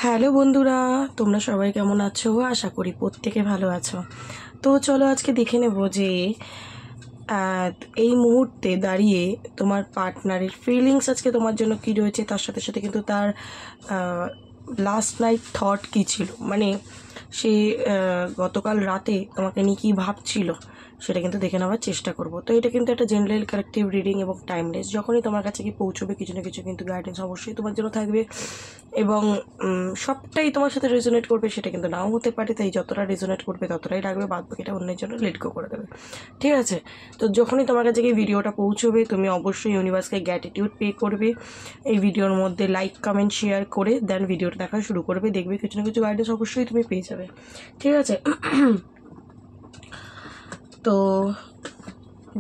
Hello বন্ধুরা, তোমরা সবাই কেমন আছো? আশা করি প্রত্যেকে ভালো আছো। তো চলো আজকে দেখে নেব যে এই মুহূর্তে দাঁড়িয়ে তোমার পার্টনারের ফিলিংস আজকে তোমার জন্য কী রয়েছে, তার সাথে সাথে কিন্তু তার লাস্ট নাইট থট কী ছিল, মানে সে গতকাল রাতে তোমাকে নিয়ে কী ভাবছিল সেটা কিন্তু দেখে নেওয়ার চেষ্টা করব। তো এটা কিন্তু একটা জেনারেল কালেকটিভ রিডিং এবং টাইমলেস। যখনই তোমার কাছে কি পৌঁছবে কিছু না কিছু কিন্তু গাইডেন্স অবশ্যই তোমার জন্য থাকবে এবং সবটাই তোমার সাথে রেজোনেট করবে সেটা কিন্তু নাও হতে পারে। তাই যতটা রেজোনেট করবে ততটাই রাখবে, বাদ বাকিটা অন্যের জন্য লেট গো করে দেবে, ঠিক আছে? তো যখনই তোমার কাছে কি ভিডিওটা পৌঁছবে তুমি অবশ্যই ইউনিভার্সকে গ্র্যাটিটিউড পে করবে। এই ভিডিওর মধ্যে লাইক কমেন্ট শেয়ার করে দেন ভিডিওটা দেখা শুরু করবে, দেখবে কিছু না কিছু গাইডেন্স অবশ্যই তুমি পেয়ে যাবে, ঠিক আছে? তো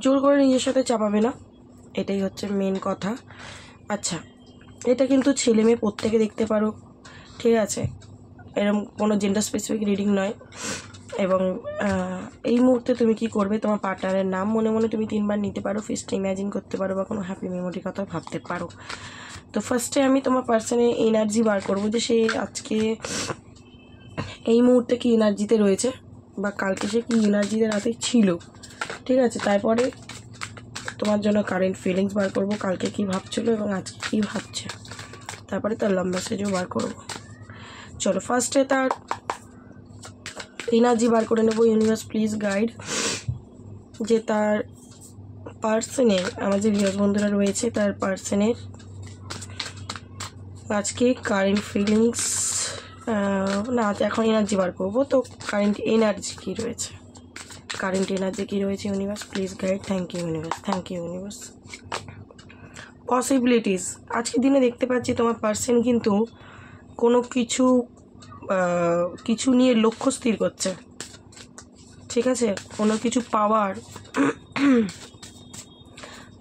জোর করে নিজের সাথে চাপাবে না, এটাই হচ্ছে মেন কথা। আচ্ছা, এটা কিন্তু ছেলে মেয়ে প্রত্যেকে দেখতে পারো, ঠিক আছে? এরকম কোনো জেন্ডার স্পেসিফিক রিডিং নয়। এবং এই মুহূর্তে তুমি কি করবে, তোমার পার্টনারের নাম মনে মনে তুমি 3 বার নিতে পারো, ফেসটা ইম্যাজিন করতে পারো বা কোনো হ্যাপি মেমোরির কথা ভাবতে পারো। তো ফার্স্টে আমি তোমার পার্সনের এনার্জি বার করবো যে সে আজকে এই মুহূর্তে কি এনার্জিতে রয়েছে বা কালকে সে কি এনার্জিতে রাতে ছিল, ঠিক আছে? তারপরে তোমার জন্য কারেন্ট ফিলিংস বার করবো, কালকে কি ভাবছিল এবং আজকে কি ভাবছে, তারপরে তার লাভ মেসেজও বার করবো। চলো ফার্স্টে তার এনার্জি বার করে নেবো। ইউনিভার্স প্লিজ গাইড যে তার পার্সনের, আমার যে ভিউয়ার্স বন্ধুরা রয়েছে তার পার্সনের আজকে কারেন্ট ফিলিংস, না এখন এনার্জি বার করবো। তো কারেন্ট এনার্জি কী রয়েছে, কারেন্ট এনার্জি কী রয়েছে universe please guide. Thank you universe, thank you universe. Possibilities, আজকের দিনে দেখতে পাচ্ছি তোমার পার্সন কিন্তু কোনো কিছু নিয়ে লক্ষ্য স্থির করছে, ঠিক আছে? কোনো কিছু পাওয়ার,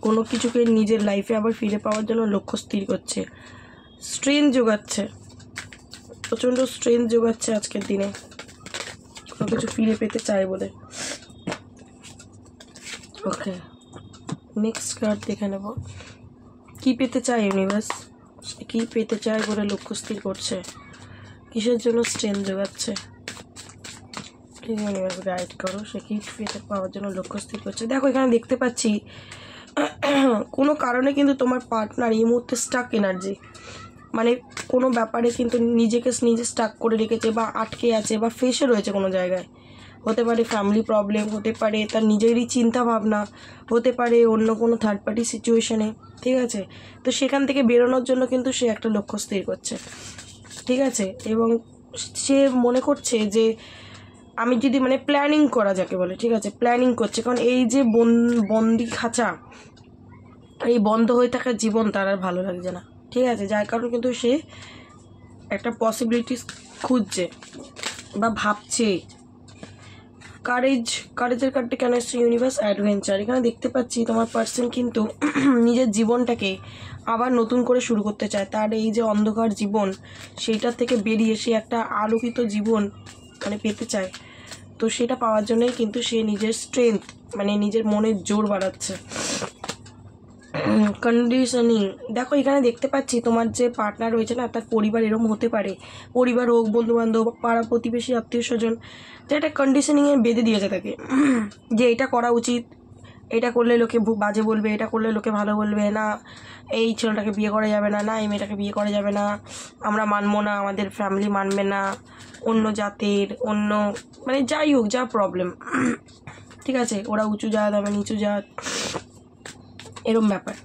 কোনো কিছুকে নিজের লাইফে আবার ফিরে পাওয়ার জন্য লক্ষ্য স্থির করছে, স্ট্রেংথ জোগাচ্ছে, প্রচণ্ড স্ট্রেংথ জোগাচ্ছে আজকের দিনে, কোনো কিছু ফিরে পেতে চায় বলে। ওকে, নেক্সট কার্ড দেখে নেব। কী পেতে চায় ইউনিভার্স, কী পেতে চায় বলে লক্ষ্য স্থির করছে, কিসের জন্য স্ট্রেংথ জোগাচ্ছে, প্লিজ ইউনিভার্স গাইড করো। সে কি পেতে পাওয়ার জন্য লক্ষ্য স্থির করছে। দেখো এখানে দেখতে পাচ্ছি কোনো কারণে কিন্তু তোমার পার্টনার এই মুহূর্তে স্টাক এনার্জি, মানে কোনো ব্যাপারে কিন্তু নিজেকে নিজে স্টাক করে রেখেছে বা আটকে আছে বা ফেসে রয়েছে কোনো জায়গায়। হতে পারে ফ্যামিলি প্রবলেম, হতে পারে তার নিজেরই চিন্তা ভাবনা, হতে পারে অন্য কোনো থার্ড পার্টি সিচুয়েশনে, ঠিক আছে? তো সেখান থেকে বেরোনোর জন্য কিন্তু সে একটা লক্ষ্য স্থির করছে, ঠিক আছে? এবং সে মনে করছে যে আমি যদি, মানে প্ল্যানিং করা যাকে বলে, ঠিক আছে? প্ল্যানিং করছে, কারণ এই যে বন্দি খাঁচা, এই বন্ধ হয়ে থাকা জীবন তার আর ভালো লাগছে না, ঠিক আছে? যার কারণে কিন্তু সে একটা পসিবিলিটিস খুঁজছে বা ভাবছে। কারেজের কার্ডটা কেন এসছে ইউনিভার্স? অ্যাডভেঞ্চার। এখানে দেখতে পাচ্ছি তোমার পার্সন কিন্তু নিজের জীবনটাকে আবার নতুন করে শুরু করতে চায়। তার এই যে অন্ধকার জীবন সেইটার থেকে বেরিয়ে সে একটা আলোকিত জীবন মানে পেতে চায়। তো সেটা পাওয়ার জন্যই কিন্তু সে নিজের স্ট্রেংথ, মানে নিজের মনের জোর বাড়াচ্ছে। কন্ডিশনিং, দেখো এখানে দেখতে পাচ্ছি তোমার যে পার্টনার রয়েছে না, তার পরিবার এরকম হতে পারে, পরিবার হোক, বন্ধুবান্ধব, পাড়া প্রতিবেশী, আত্মীয় স্বজন, যে একটা কন্ডিশনিংয়ে বেঁধে দিয়েছে তাকে যে এটা করা উচিত, এটা করলে লোকে বাজে বলবে, এটা করলে লোকে ভালো বলবে না, এই ছেলেটাকে বিয়ে করা যাবে না, না এই মেয়েটাকে বিয়ে করা যাবে না, আমরা মানবো না, আমাদের ফ্যামিলি মানবে না, অন্য জাতের, অন্য, মানে যাই হোক যা প্রবলেম, ঠিক আছে? ওরা উঁচু জাত, আমি নিচু জাত, এরম ব্যাপার।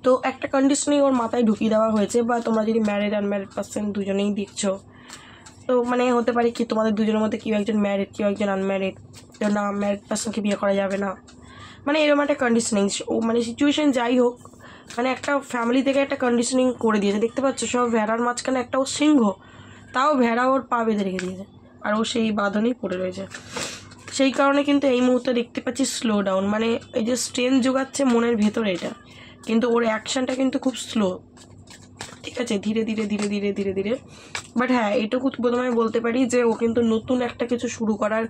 তো একটা কন্ডিশনিং ওর মাথায় ঢুকিয়ে দেওয়া হয়েছে। বা তোমরা যদি ম্যারিড আনম্যারিড পার্সন দুজনেই দেখছো, তো মানে হতে পারে কি তোমাদের দুজনের মধ্যে কেউ একজন ম্যারিড, কেউ একজন আনম্যারিড, না ম্যারিড পার্সনকে বিয়ে করা যাবে না, মানে এরকম একটা কন্ডিশনিং ও, মানে সিচুয়েশন যাই হোক, মানে একটা ফ্যামিলি থেকে একটা কন্ডিশনিং করে দিয়েছে। দেখতে পাচ্ছ সব ভেড়ার মাঝখানে একটা ও সিংহ, তাও ভেড়া ওর পা বেঁধে রেখে দিয়েছে আর ও সেই বাঁধনেই পড়ে রয়েছে। সেই কারণে কিন্তু এই মুহূর্তে দেখতে পাচ্ছি স্লো ডাউন, মানে এই যে স্ট্রেংথ জোগাচ্ছে মনের ভেতরে এটা, কিন্তু ওর অ্যাকশানটা কিন্তু খুব স্লো, ঠিক আছে? ধীরে ধীরে ধীরে ধীরে ধীরে ধীরে। বাট হ্যাঁ, এটুকু প্রথমে বলতে পারি যে ও কিন্তু নতুন একটা কিছু শুরু করার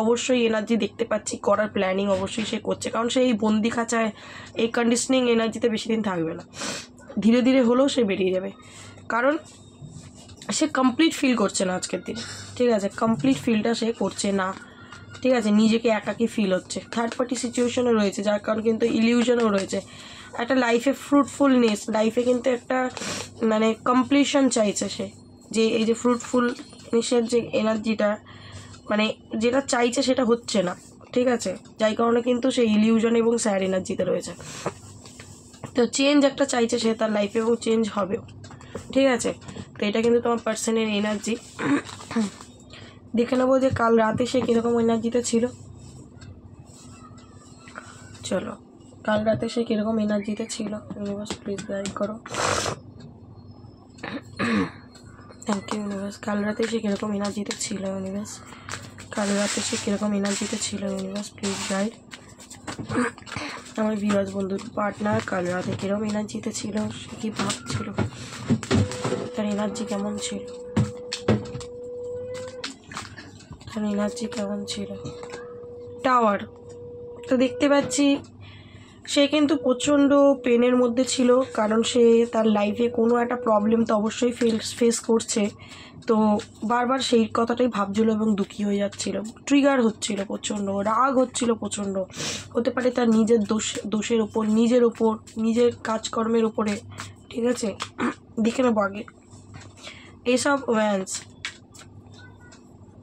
অবশ্যই এনার্জি দেখতে পাচ্ছি, করার প্ল্যানিং অবশ্যই সে করছে, কারণ সে এই বন্দি খাঁচায় এই কন্ডিশনিং এনার্জিতে বেশি দিন থাকবে না, ধীরে ধীরে হলেও সে বেরিয়ে যাবে। কারণ সে কমপ্লিট ফিল করছে না আজকের দিনে, ঠিক আছে, কমপ্লিট ফিলটা সে করছে না, ঠিক আছে, নিজেকে একাকী ফিল হচ্ছে, থার্ড পার্টি সিচুয়েশনও রয়েছে, যার কারণ কিন্তু ইলিউশনও রয়েছে, একটা লাইফে ফ্রুটফুলনেস, লাইফে কিন্তু একটা মানে কমপ্লিশন চাইছে সে, যে এই যে ফ্রুটফুলনেসের যে এনার্জিটা মানে যেটা চাইছে সেটা হচ্ছে না, ঠিক আছে, যাই কারণে কিন্তু সে ইলিউশন এবং স্যাড এনার্জিতে রয়েছে। তো চেঞ্জ একটা চাইছে সে তার লাইফে এবং চেঞ্জ হবেও, ঠিক আছে। তো এটা কিন্তু তোমার পার্সনের এনার্জি। দেখে নেবো যে কাল রাতে সে কীরকম এনার্জিতে ছিল। চলো, কাল রাতে সে কীরকম এনার্জিতে ছিল, ইউনিভার্স প্লিজ গাইড করো। Thank you universe. কাল রাতে সে কীরকম এনার্জিতে ছিল ইউনিভার্স, কাল রাতে সে কীরকম এনার্জিতে ছিল ইউনিভার্স প্লিজ গাইড। আমার ভিউয়ার্স বন্ধুর পার্টনার কাল রাতে কীরকম এনার্জিতে ছিল, সে কী ভাবছিল, তার এনার্জি কেমন ছিল, তার এনার্জি কেমন ছিল। টাওয়ার, তো দেখতে পাচ্ছি সে কিন্তু প্রচণ্ড পেনের মধ্যে ছিল, কারণ সে তার লাইফে কোনো একটা প্রবলেম তো অবশ্যই ফেস করছে, তো বারবার সেই কথাটাই ভাবছিল এবং দুঃখী হয়ে যাচ্ছিল, ট্রিগার হচ্ছিল, প্রচণ্ড রাগ হচ্ছিল, প্রচণ্ড হতে পারে তার নিজের দোষের ওপর, নিজের কাজকর্মের ওপরে, ঠিক আছে। দেখে নেবো আগে এসব ভ্যান্স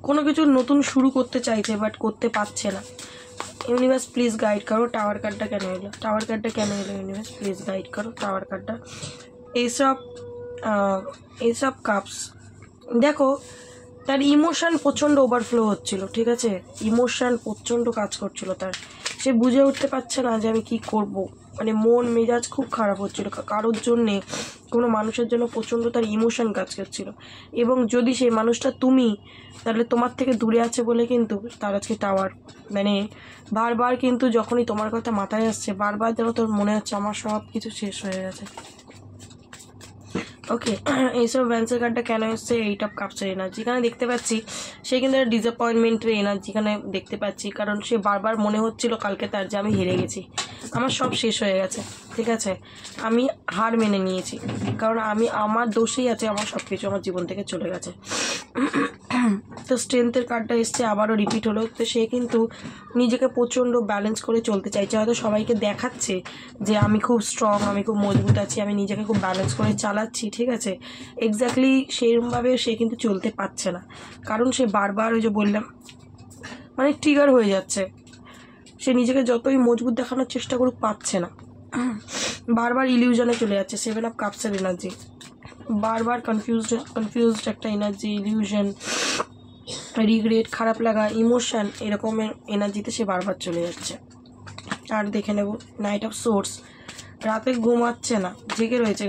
কোনো কিছু নতুন শুরু করতে চাইছে বাট করতে পারছে না। ইউনিভার্স প্লিজ গাইড করো, টাওয়ার কার্ডটা কেন এলো, টাওয়ার কার্ডটা কেন এলো ইউনিভার্স প্লিজ গাইড করো, টাওয়ার কার্ডটা। এইসব কাপস, দেখো তার ইমোশান প্রচণ্ড ওভারফ্লো হচ্ছিল, ঠিক আছে, ইমোশান প্রচণ্ড কাজ করছিল তার, সে বুঝে উঠতে পারছে না যে আমি কী করব, মানে মন মেজাজ খুব খারাপ হচ্ছিল কারোর জন্যে, কোনো মানুষের জন্য প্রচণ্ড তার ইমোশান কাজ করছিল, এবং যদি সেই মানুষটা তুমি, তাহলে তোমার থেকে দূরে আছে বলে কিন্তু তার আজকে টাওয়ার, মানে বারবার কিন্তু যখনই তোমার কথা মাথায় আসছে বারবার যেন তোর মনে হচ্ছে আমার সব কিছু শেষ হয়ে গেছে। ওকে, এইসব ভ্যান্সের কার্ডটা কেন এসছে, এইট অফ কাপসের এনার্জি এখানে দেখতে পাচ্ছি, সে কিন্তু একটা ডিসঅ্যাপয়েন্টমেন্টের এনার্জি এখানে দেখতে পাচ্ছি, কারণ সে বারবার মনে হচ্ছিল কালকে তার যে আমি হেরে গেছি, আমার সব শেষ হয়ে গেছে, ঠিক আছে, আমি হার মেনে নিয়েছি, কারণ আমার দোষেই আছে, আমার সব কিছু আমার জীবন থেকে চলে গেছে। তো স্ট্রেংথের কার্ডটা এসছে, আবারও রিপিট হলো, তো সে কিন্তু নিজেকে প্রচণ্ড ব্যালেন্স করে চলতে চাইছে, হয়তো সবাইকে দেখাচ্ছে যে আমি খুব স্ট্রং, আমি খুব মজবুত আছি, আমি নিজেকে খুব ব্যালেন্স করে চালাচ্ছি, ঠিক আছে, এক্স্যাক্টলি সেরকমভাবে সে কিন্তু চলতে পারছে না, কারণ সে বারবার ওই যে বললাম মানে ট্রিগার হয়ে যাচ্ছে, সে নিজেকে যতই মজবুত দেখানোর চেষ্টা করুক পাচ্ছে না, বারবার ইলিউশনে চলে যাচ্ছে, সেভেন অফ কাপসের এনার্জি, বারবার কনফিউজড একটা এনার্জি, ইলিউশন, রিগ্রেট, খারাপ লাগা, ইমোশন, এরকমের এনার্জিতে সে বারবার চলে যাচ্ছে। আর দেখে নেব নাইট অফ সোর্স, রাতে ঘুমাচ্ছে না, জেগে রয়েছে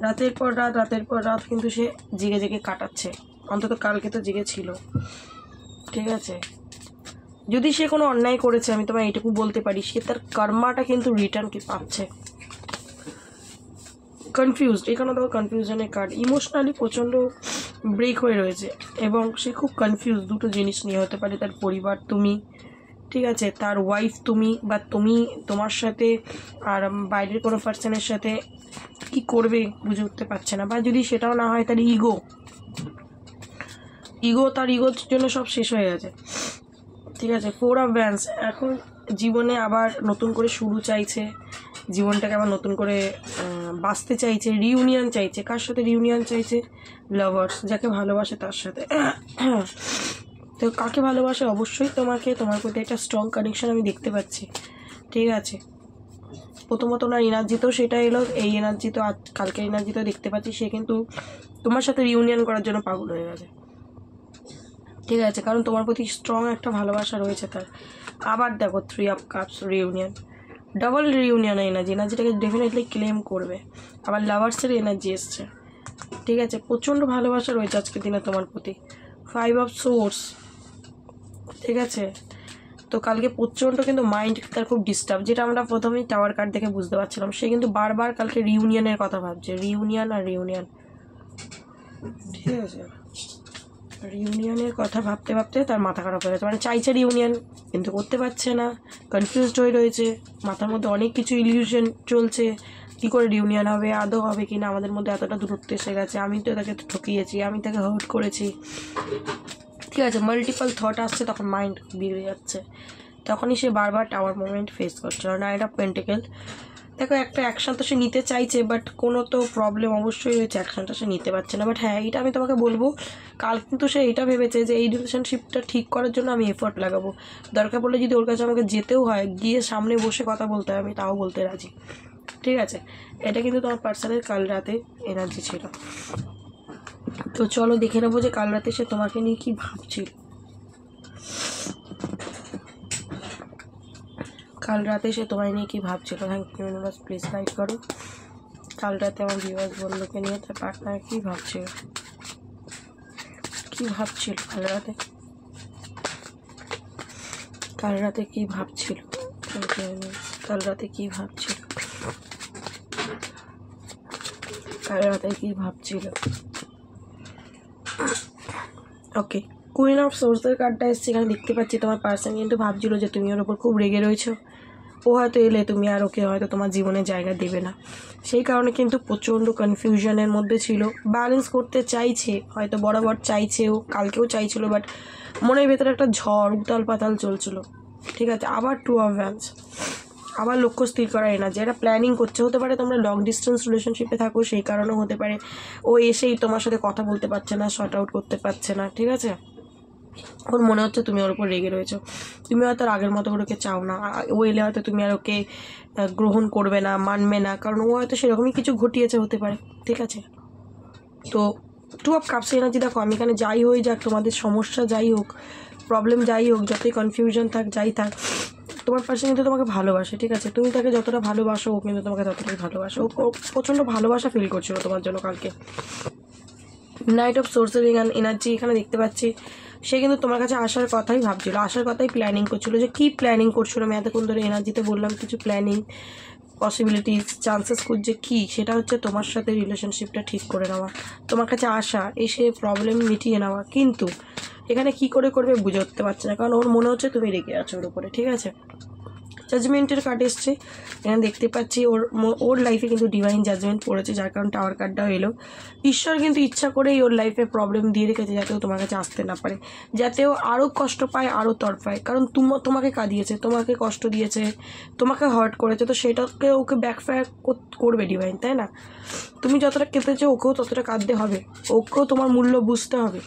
রাতের পর রাত কিন্তু সে জেগে কাটাচ্ছে, অন্তত কালকে তো জেগে ছিল, ঠিক আছে। যদি সে কোনো অন্যায় করেছে আমি তোমায় এইটুকু বলতে পারি, সে তার কর্মাটা কিন্তু রিটার্ন পাচ্ছে। কনফিউজড, এখানে তো কনফিউশনের কার্ড, ইমোশনালি প্রচণ্ড ব্রেক হয়ে রয়েছে এবং সে খুব কনফিউজ দুটো জিনিস নিয়ে, হতে পারে তার পরিবার তুমি, ঠিক আছে, তার ওয়াইফ তুমি, বা তুমি তোমার সাথে আর বাইরের কোনো পার্সনের সাথে কি করবে বুঝে উঠতে পারছে না, বা যদি সেটাও না হয় তার তার ইগোর জন্য সব শেষ হয়ে গেছে, ঠিক আছে। ফোর অফ ভ্যান্স, এখন জীবনে আবার নতুন করে শুরু চাইছে, জীবনটাকে আবার নতুন করে বাঁচতে চাইছে, রিউনিয়ন চাইছে, কার সাথে রিউনিয়ন চাইছে, লাভার্স, যাকে ভালোবাসে তার সাথে। তো কাকে ভালোবাসে, অবশ্যই তোমার প্রতি একটা স্ট্রং কানেকশন আমি দেখতে পাচ্ছি, ঠিক আছে। প্রথমত ওনার এনার্জিতেও সেটা এলো, এই এনার্জি তো কালকের এনার্জিতেও দেখতে পাচ্ছি, সে কিন্তু তোমার সাথে রিউনিয়ন করার জন্য পাগল হয়ে গেছে, ঠিক আছে, কারণ তোমার প্রতি স্ট্রং একটা ভালোবাসা রয়েছে তার। আবার দেখো three of cups, reunion, double reunion এনার্জিটাকে ডেফিনেটলি ক্লেম করবে। আবার লাভার্সের এনার্জি এসছে, ঠিক আছে, প্রচণ্ড ভালোবাসা রয়েছে আজকের দিনে তোমার প্রতি। ফাইভ অফ সোর্স, ঠিক আছে, তো কালকে প্রচণ্ড কিন্তু মাইন্ড তার খুব ডিস্টার্ব, যেটা আমরা প্রথমেই টাওয়ার কার্ড দেখে বুঝতে পারছিলাম, সে কিন্তু বারবার কালকে রিউনিয়নের কথা ভাবছে, রিউনিয়ন, ঠিক আছে, রিউনিয়নের কথা ভাবতে ভাবতে তার মাথা খারাপ হয়ে গেছে, মানে চাইছে রিউনিয়ন কিন্তু করতে পারছে না, কনফিউজড হয়ে রয়েছে, মাথার মধ্যে অনেক কিছু ইলিউশন চলছে, কী করে রিউনিয়ন হবে, আদৌ হবে কি না, আমাদের মধ্যে এতটা দূরত্ব এসে গেছে, আমি তো তাকে ঠকিয়েছি, আমি তাকে হার্ট করেছি। ঠিক আছে, মাল্টিপল থট আসছে, তখন মাইন্ড বিগড়ে যাচ্ছে, তখনই সে বারবার টাওয়ার মোমেন্ট ফেস করছে। নাইট অফ পেন্টিকেল, দেখো একটা অ্যাকশান তো সে নিতে চাইছে, বাট কোনো তো প্রবলেম অবশ্যই রয়েছে, অ্যাকশানটা সে নিতে পারছে না। বাট হ্যাঁ, এইটা আমি তোমাকে বলবো, কাল কিন্তু সে এটা ভেবেছে যে এই রিলেশনশিপটা ঠিক করার জন্য আমি এফোর্ট লাগাবো, দরকার পড়লে যদি ওর কাছে আমাকে যেতেও হয়, গিয়ে সামনে বসে কথা বলতে হয়, আমি তাও বলতে রাজি। ঠিক আছে, এটা কিন্তু তোমার পার্সনের কাল রাতে এনার্জি ছিল। তো চলো দেখে নেবো যে কাল রাতে সে তোমাকে নিয়ে কী ভাবছিল। কাল রাতে সে তোমায় নিয়ে কী ভাবছিল। Thank you universe, please guide করো কাল রাতে আমার ভিউয়ার্স বন্ধুকে নিয়ে তার পার্টনার কী ভাবছিল, কী ভাবছিল কাল রাতে, কাল রাতে কী ভাবছিল, কাল রাতে কী ভাবছিল, কাল রাতে কী ভাবছিল। ওকে, কুইন অফ সোর্সের কার্ডটা এসছে, এখানে দেখতে পাচ্ছি তোমার পার্সন কিন্তু ভাবছিল যে তুমি ওর ওপর খুব রেগে রয়েছো, ও হয়তো এলে তুমি আর ওকে হয়তো তোমার জীবনে জায়গা দেবে না, সেই কারণে কিন্তু প্রচণ্ড কনফিউশনের মধ্যে ছিল। ব্যালেন্স করতে চাইছে, হয়তো বরাবর চাইছে, ও কালকেও চাইছিল, বাট মনের ভেতরে একটা ঝড় উতাল পাতাল চলছিল। ঠিক আছে, আবার টু অফ ওয়ান্স, আবার লক্ষ্য স্থির করা এনার্জি, এটা প্ল্যানিং করছে। হতে পারে তোমরা লং ডিস্টেন্স রিলেশনশিপে থাকো, সেই কারণেও হতে পারে ও এসেই তোমার সাথে কথা বলতে পারছে না, শর্ট আউট করতে পারছে না। ঠিক আছে, ওর মনে হচ্ছে তুমি ওর উপর রেগে রয়েছো, তুমি হয়তো আগের মতো ওকে চাও না, ও এলে হয়তো তুমি আর ওকে গ্রহণ করবে না, মানবে না, কারণ ও হয়তো সেরকমই কিছু ঘটিয়েছে, হতে পারে। ঠিক আছে, তো টু অফ কাপস এনার্জি দেখো, আমি এখানে যাই হয়ে যাক, তোমাদের সমস্যা যাই হোক, প্রবলেম যাই হোক, যতই কনফিউশন থাক, যাই থাক, তোমার পাশে কিন্তু তোমাকে ভালোবাসে। ঠিক আছে, তুমি তাকে যতটা ভালোবাসো, ও কিন্তু তোমাকে ততটাই ভালোবাসে, ও প্রচণ্ড ভালোবাসা ফিল করছিল তোমার জন্য কালকে। নাইট অফ সোর্সের এনার্জি এখানে দেখতে পাচ্ছি, সে কিন্তু তোমার কাছে আসার কথাই ভাবছিল, আসার কথাই প্ল্যানিং করছিল। যে কী প্ল্যানিং করছিল আমি এতক্ষণ ধরে এনার্জিতে বললাম, কিছু প্ল্যানিং, পসিবিলিটিস, চান্সেস খুঁজছে। কী, সেটা হচ্ছে তোমার সাথে রিলেশনশিপটা ঠিক করে নেওয়া, তোমার কাছে আসা, এসে প্রবলেম মিটিয়ে নেওয়া। কিন্তু এখানে কি করে করবে বুঝে উঠতে পারছে না, কারণ ওর মনে হচ্ছে তুমি রেগে আছো ওর উপরে। ঠিক আছে, জাজমেন্টের কার্ড এসছে, এখানে দেখতে পাচ্ছি ওর লাইফে কিন্তু ডিভাইন জাজমেন্ট পড়েছে, যার কারণ টাওয়ার কার্ডটাও এলো। ঈশ্বর কিন্তু ইচ্ছা করেই ওর লাইফে প্রবলেম দিয়ে রেখেছে, যাতে ও তোমার কাছে আসতে না পারে, যাতে ও আরও কষ্ট পায়, আরও তড়পায়, কারণ তোমাকে কাঁদিয়েছে, তোমাকে কষ্ট দিয়েছে, তোমাকে হার্ট করেছে, তো সেটাকে ওকে ব্যাকফায়ার করবে ডিভাইন, তাই না? তুমি যতটা কেঁদেছো ওকেও ততটা কাঁদতে হবে, ওকেও তোমার মূল্য বুঝতে হবে।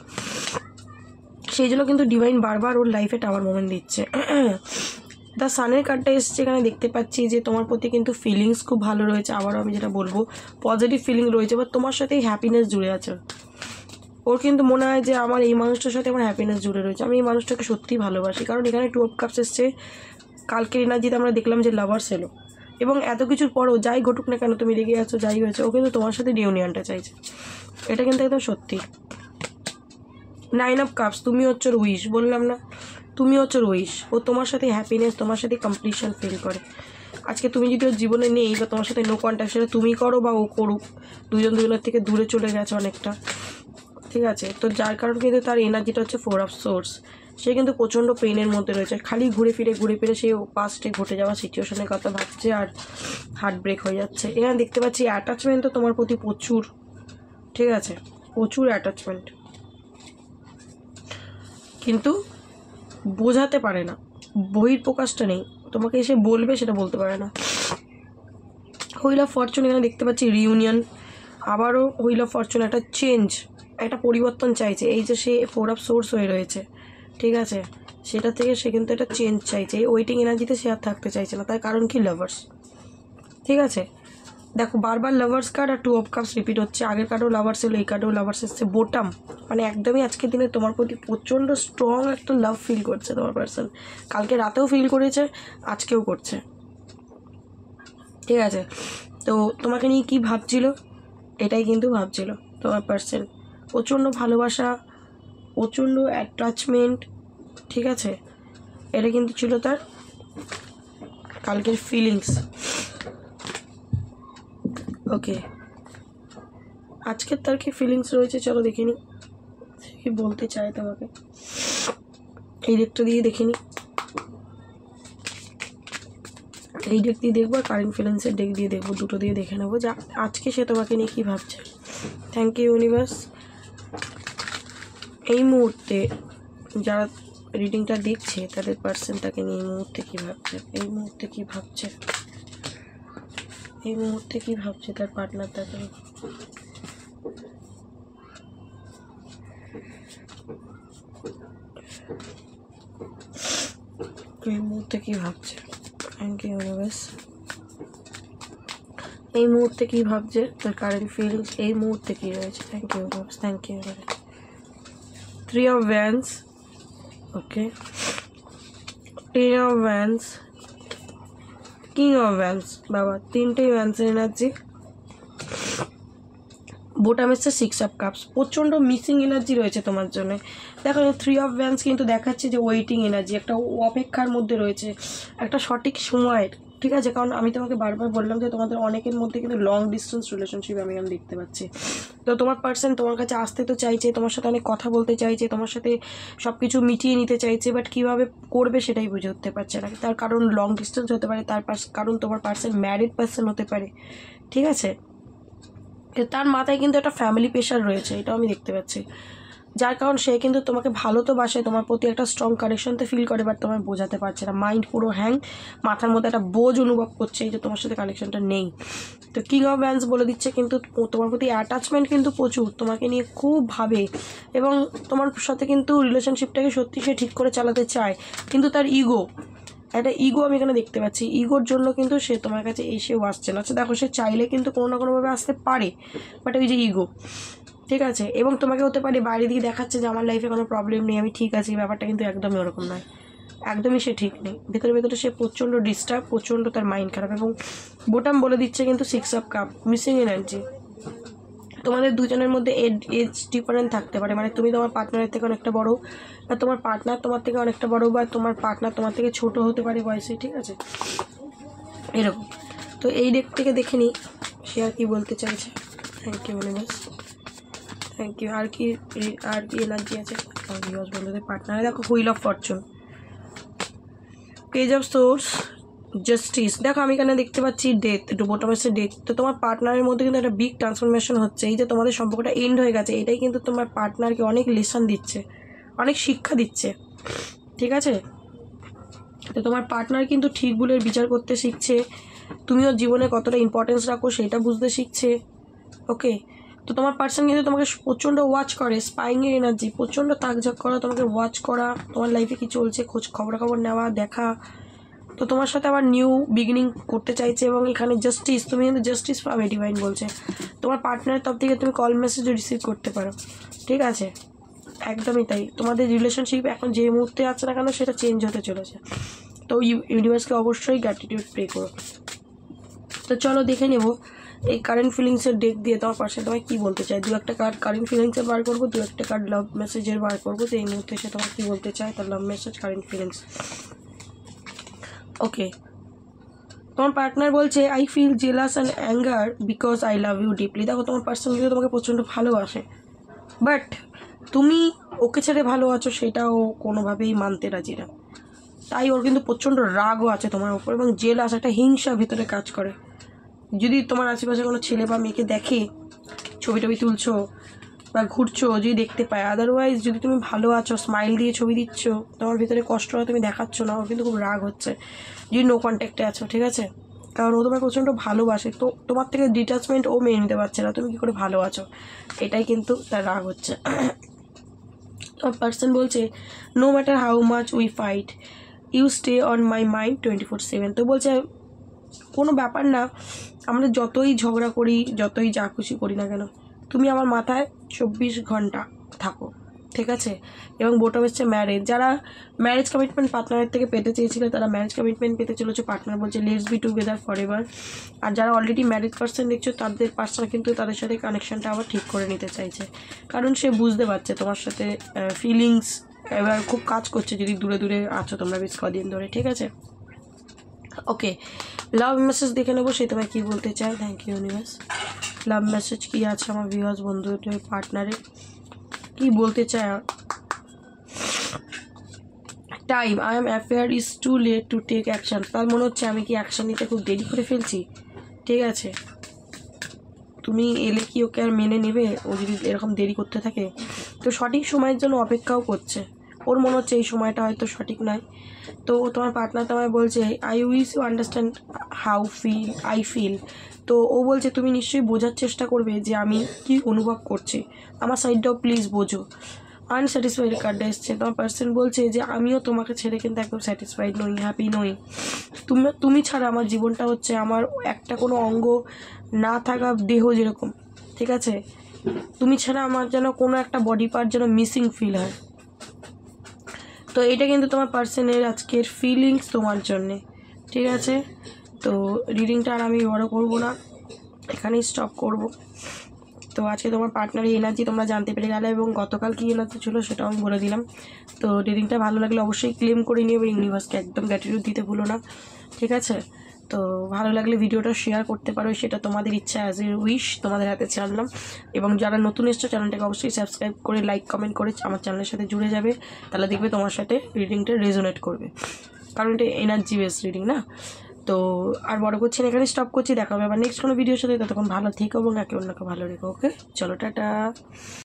সেই জন্য কিন্তু ডিভাইন বারবার ওর লাইফে টাওয়ার মোমেন্ট দিচ্ছে। দ্য সানের কার্ডটা এসছে, এখানে দেখতে পাচ্ছি যে তোমার প্রতি কিন্তু ফিলিংস খুব ভালো রয়েছে, আবারও আমি যেটা বলবো পজিটিভ ফিলিং রয়েছে, বা তোমার সাথেই হ্যাপিনেস জুড়ে আছে। ওর কিন্তু মনে হয় যে আমার এই মানুষটার সাথে আমার হ্যাপিনেস জুড়ে রয়েছে, আমি এই মানুষটাকে সত্যিই ভালোবাসি, কারণ এখানে টু অফ কাপস এসছে। কালকের এনার্জিতে আমরা দেখলাম যে লাভার্স এলো, এবং এত কিছুর পরও যাই ঘটুক না কেন, তুমি রেগে আছো, যাই হয়েছে, ও কিন্তু তোমার সাথে রিউনিয়নটা চাইছে, এটা কিন্তু একদম সত্যি। নাইন অফ কাপস, তুমি হচ্ছে ওর উইশ, বললাম না, তুমি হচ্ছে ওর উইশ, ও তোমার সাথে হ্যাপিনেস, তোমার সাথে কমপ্লিশন ফিল করে। আজকে তুমি যদি ওর জীবনে নেই, বা তোমার সাথে নো কন্ট্যাক্ট, সেটা তুমি করো বা ও করুক, দুজনের থেকে দূরে চলে গেছে অনেকটা। ঠিক আছে, তো যার কারণে কিন্তু তার এনার্জিটা হচ্ছে ফোর অফ সোর্স, সে কিন্তু প্রচণ্ড পেইনের মধ্যে রয়েছে, খালি ঘুরে ফিরে সে পাস্টে ঘটে যাওয়া সিচুয়েশনের কথা ভাবছে, আর হার্ট ব্রেক হয়ে যাচ্ছে। এখানে দেখতে পাচ্ছি অ্যাটাচমেন্ট তো তোমার প্রতি প্রচুর, ঠিক আছে, প্রচুর অ্যাটাচমেন্ট, কিন্তু বোঝাতে পারে না, বহিঃপ্রকাশটা নেই, তোমাকে এসে বলবে সেটা বলতে পারে না। হুইল অফ ফরচুন, এখানে দেখতে পাচ্ছি রিউনিয়ন, আবারও হুইল অফ ফরচুন, একটা চেঞ্জ, একটা পরিবর্তন চাইছে। এই যে সে ফোর অফ সোর্স হয়ে রয়েছে, ঠিক আছে, সেটা থেকে সে কিন্তু একটা চেঞ্জ চাইছে, এই ওয়েটিং এনার্জিতে সে আর থাকতে চাইছে না, তার কারণ কি লাভার্স। ঠিক আছে, দেখো বারবার লাভার্স কার্ড আর টু অফ কাপস রিপিট হচ্ছে, আগের কার্ডেও লাভার্স এলো, এই কার্ডেও লাভার্স এসছে। বোটাম, মানে একদমই আজকের দিনে তোমার প্রতি প্রচণ্ড স্ট্রং একটা লাভ ফিল করছে তোমার পার্সন, কালকে রাতেও ফিল করেছে, আজকেও করছে। ঠিক আছে, তো তোমাকে নিয়ে কী ভাবছিল, এটাই কিন্তু ভাবছিল তোমার পার্সন, প্রচণ্ড ভালোবাসা, প্রচণ্ড অ্যাটাচমেন্ট। ঠিক আছে, এটা কিন্তু ছিল তার কালকের ফিলিংস। ওকে, আজকের তার কি ফিলিংস রয়েছে চলো দেখিনি, কি বলতে চাই তোমাকে, এই দিকটা দিয়ে দেখিনি। এই ডেক দিয়ে দেখবো আর কারেন্ট ফিলিংসের ডেক দিয়ে দেখবো, দুটো দিয়ে দেখে নেবো যে আজকে সে তোমাকে নিয়ে কী ভাবছে। Thank you universe. এই মুহূর্তে যারা রিডিংটা দেখছে তাদের পার্সনটাকে নিয়ে এই মুহূর্তে কী ভাবছে, এই মুহূর্তে কী ভাবছে, এই মুহূর্তে কী ভাবছে তার পার্টনার তাকে, এই মুহূর্তে কী ভাবছে। Thank you universe. এই মুহূর্তে কী ভাবছে তার কারেন্ট ফিলিংস, এই মুহূর্তে কী রয়েছে। Thank you universe, thank you universe. 3 of Wands, okay, 10 of Wands, King of Wands, বাবা তিনটেই Wands-এর এনার্জি। বোটাম এসছে 6 of Cups, প্রচণ্ড মিসিং এনার্জি রয়েছে তোমার জন্য। দেখো 3 of Wands কিন্তু দেখাচ্ছে যে ওয়েটিং এনার্জি, একটা অপেক্ষার মধ্যে রয়েছে, একটা সঠিক সময়ের, ঠিক আছে। কারণ আমি তোমাকে বারবার বললাম যে তোমাদের অনেকের মধ্যে কিন্তু লং ডিস্টেন্স রিলেশনশিপ আমি দেখতে পাচ্ছি। তো তোমার পার্সন তোমার কাছে আসতে তো চাইছে, তোমার সাথে অনেক কথা বলতে চাইছে, তোমার সাথে সব কিছু মিটিয়ে নিতে চাইছে, বাট কীভাবে করবে সেটাই বুঝে উঠতে পারছে না। তার কারণ লং ডিস্টেন্স হতে পারে, তার কারণ তোমার পার্সন ম্যারিড পার্সন হতে পারে, ঠিক আছে। তার মাথায় কিন্তু একটা ফ্যামিলি প্রেশার রয়েছে, এটাও আমি দেখতে পাচ্ছি, যার কারণ সে কিন্তু তোমাকে ভালো তো বাসে, তোমার প্রতি একটা স্ট্রং কানেকশন তো ফিল করে, বাট তোমায় বোঝাতে পারছে না। মাইন্ড পুরো হ্যাং, মাথার মধ্যে একটা বোঝ অনুভব করছে এই যে তোমার সাথে কানেকশনটা নেই। তো কিং অফ ওয়ান্স বলে দিচ্ছে কিন্তু তোমার প্রতি অ্যাটাচমেন্ট কিন্তু প্রচুর, তোমাকে নিয়ে খুব ভাবে এবং তোমার সাথে কিন্তু রিলেশনশিপটাকে সত্যি সে ঠিক করে চালাতে চায়, কিন্তু তার ইগো, একটা ইগো আমি এখানে দেখতে পাচ্ছি। ইগোর জন্য কিন্তু সে তোমার কাছে এসেও আসছে না। আচ্ছা দেখো, সে চাইলে কিন্তু কোনো না কোনোভাবে আসতে পারে, বাট ওই যে ইগো, ঠিক আছে। এবং তোমাকে হতে পারে বাইরে দিয়ে দেখাচ্ছে যে আমার লাইফে কোনো প্রবলেম নেই, আমি ঠিক আছি, ব্যাপারটা কিন্তু একদমই ওরকম নয়, একদমই সে ঠিক নেই। ভেতরে ভেতরে সে প্রচণ্ড ডিস্টার্ব, প্রচণ্ড তার মাইন্ড খারাপ। এবং বোটাম বলে দিচ্ছে কিন্তু 6 of Cups, মিসিং এনার্জি। তোমাদের দুজনের মধ্যে এজ ডিফারেন্ট থাকতে পারে, মানে তুমি তোমার পার্টনারের থেকে অনেকটা বড়, বা তোমার পার্টনার তোমার থেকে অনেকটা বড়, বা তোমার পার্টনার তোমার থেকে ছোট হতে পারে বয়সে, ঠিক আছে, এরকম। তো এই দিক থেকে দেখে নিই সে আর কি বলতে চাইছে। Thank you universe, thank you. আর কি এনার্জি আছে ভিউয়ার্স বন্ধুদের পার্টনারে। দেখো wheel of fortune, page of swords, justice. দেখো আমি এখানে দেখতে পাচ্ছি ডেথ, একটু বোটাম এসে ডেথ। তো তোমার পার্টনারের মধ্যে কিন্তু একটা বিগ ট্রান্সফরমেশন হচ্ছে। এই যে তোমাদের সম্পর্কটা এন্ড হয়ে গেছে, এটাই কিন্তু তোমার পার্টনারকে অনেক লেসন দিচ্ছে, অনেক শিক্ষা দিচ্ছে, ঠিক আছে। তো তোমার পার্টনার কিন্তু ঠিক ভুলের বিচার করতে শিখছে, তুমিও জীবনে কতটা ইম্পর্টেন্স রাখো সেটা বুঝতে শিখছে, ওকে। তো তোমার পার্সন কিন্তু তোমাকে প্রচণ্ড ওয়াচ করে, স্পাইংয়ের এনার্জি, প্রচণ্ড তাকঝাক করা, তোমাকে ওয়াচ করা, তোমার লাইফে কী চলছে খোঁজ খবরাখবর নেওয়া, দেখা। তো তোমার সাথে আবার নিউ বিগিনিং করতে চাইছে। এবং এখানে জাস্টিস, তুমি কিন্তু জাস্টিস পাবে, ডিভাইন বলছে। তোমার পার্টনারের তরফ থেকে তুমি কল মেসেজও রিসিভ করতে পারো, ঠিক আছে, একদমই তাই। তোমাদের রিলেশনশিপ এখন যে মুহূর্তে আছে না কেন সেটা চেঞ্জ হতে চলেছে। তো ইউনিভার্সকে অবশ্যই গ্র্যাটিটিউড প্রে করো। তো চলো দেখে নেবো এই কারেন্ট ফিলিংসের ডেক দিয়ে তোমার পাশে তোমায় কী বলতে চাই। দু একটা কার্ড কারেন্ট ফিলিংসের বার করবো, দু একটা কার্ড লাভ মেসেজের বার করবো, যে এই মুহূর্তে সে তোমার কী বলতে চায়, তার love message, current feelings. Okay, তোমার পার্টনার বলছে I feel jealous and anger because I love you deeply. দেখো তোমার পার্সন কিন্তু তোমাকে প্রচণ্ড ভালোবাসে, বাট তুমি ওকে ছেড়ে ভালো আছো সেটাও কোনোভাবেই মানতে রাজি না, তাই ওর কিন্তু প্রচণ্ড রাগও আছে তোমার উপর, এবং জেলাস, একটা হিংসা ভিতরে কাজ করে। যদি তোমার আশেপাশে কোনো ছেলে বা মেয়েকে দেখে, ছবি টবি তুলছো বা ঘুরছো, যদি দেখতে পায়, আদারওয়াইজ যদি তুমি ভালো আছো, স্মাইল দিয়ে ছবি দিচ্ছ, তোমার ভিতরে কষ্টটা তুমি দেখাচ্ছ না, ওর কিন্তু খুব রাগ হচ্ছে যদি নো কন্ট্যাক্টে আছো, ঠিক আছে। কারণ ও তোমার প্রচণ্ড ভালোবাসে, তো তোমার থেকে ডিটাচমেন্ট ও মেনে নিতে পারছে না, তুমি কী করে ভালো আছো, এটাই কিন্তু তার রাগ হচ্ছে। তোমার পার্সন বলছে no matter how much we fight you stay on my mind 24/7। তো বলছে কোনো ব্যাপার না, আমরা যতই ঝগড়া করি, যতই যা খুশি করি না কেন, তুমি আমার মাথায় 24 ঘন্টা থাকো, ঠিক আছে। এবং বোটাম হচ্ছে ম্যারেজ, যারা ম্যারেজ কমিটমেন্ট পার্টনারের থেকে পেতে চেয়েছিল তারা ম্যারেজ কমিটমেন্ট পেতে চলেছে। পার্টনার বলছে let's be together forever. আর যারা অলরেডি ম্যারিড পার্সন দেখছো, তাদের পার্সন কিন্তু তাদের সাথে কানেকশনটা আবার ঠিক করে নিতে চাইছে, কারণ সে বুঝতে পারছে তোমার সাথে ফিলিংস এবার খুব কাজ করছে, যদি দূরে দূরে আছো তোমরা বেশ কদিন ধরে, ঠিক আছে। ওকে, লাভ মেসেজ দেখে নেবো সে তোমায় কী বলতে চায়। Thank you universe. Love message কী আছে আমার ভিউয়ার্স বন্ধুদের পার্টনারে, কী বলতে চায়। Time I am affair is too late to take action. তার মনে হচ্ছে আমি কি অ্যাকশন নিতে খুব দেরি করে ফেলছি। ঠিক আছে, তুমি এলে কি ওকে আর মেনে নেবে? ও যদি এরকম দেরি করতে থাকে তো সঠিক সময়ের জন্য অপেক্ষাও করছে। ওর মনে হচ্ছে এই সময়টা হয়তো সঠিক নয়। তো তোমার পার্টনার তোমায় বলছে I wish you understand how I feel. তো ও বলছে তুমি নিশ্চয়ই বোঝার চেষ্টা করবে যে আমি কি অনুভব করছি, আমার সাইডটাও প্লিজ বোঝো। আনস্যাটিসফাইড কার্ডটা এসছে। তোমার পার্সন বলছে যে আমিও তোমাকে ছেড়ে কিন্তু একদম স্যাটিসফাইড নই, হ্যাপি নই। তুমি ছাড়া আমার জীবনটা হচ্ছে আমার একটা কোনো অঙ্গ না থাকা দেহ যেরকম। ঠিক আছে, তুমি ছাড়া আমার যেন কোনো একটা বডি পার্ট যেন মিসিং ফিল হয়। তো এটা কিন্তু তোমার পার্সনের আজকের ফিলিংস তোমার জন্যে। ঠিক আছে, তো রিডিংটা আর আমি বড় করবো না, এখানেই স্টপ করব। তো আজকে তোমার পার্টনারের এনার্জি তোমরা জানতে পেরে গেলে এবং গতকাল কী এনার্জি ছিল সেটাও আমি বলে দিলাম। তো রিডিংটা ভালো লাগলে অবশ্যই ক্লেম করে নিও এবং ইউনিভার্সকে একদম গ্র্যাটিটিউড দিতে ভুলো না। ঠিক আছে, তো ভালো লাগলে ভিডিওটা শেয়ার করতে পারো, সেটা তোমাদের ইচ্ছা, অ্যাজ এ উইশ তোমাদের হাতে ছাড়লাম। এবং যারা নতুন এসছো চ্যানেলটাকে অবশ্যই সাবস্ক্রাইব করে লাইক কমেন্ট করে আমার চ্যানেলের সাথে জুড়ে যাবে, তাহলে দেখবে তোমার সাথে রিডিংটা রেজোনেট করবে, কারণ এটা এনার্জি বেস রিডিং না। তো আর বড় করছি না, এখানে স্টপ করছি। দেখা হবে আবার নেক্সট কোনো ভিডিওর সাথে। ততক্ষণ ভালো থেকো এবং একে অন্যকে ভালো রেখো। ওকে, চলো টাটা।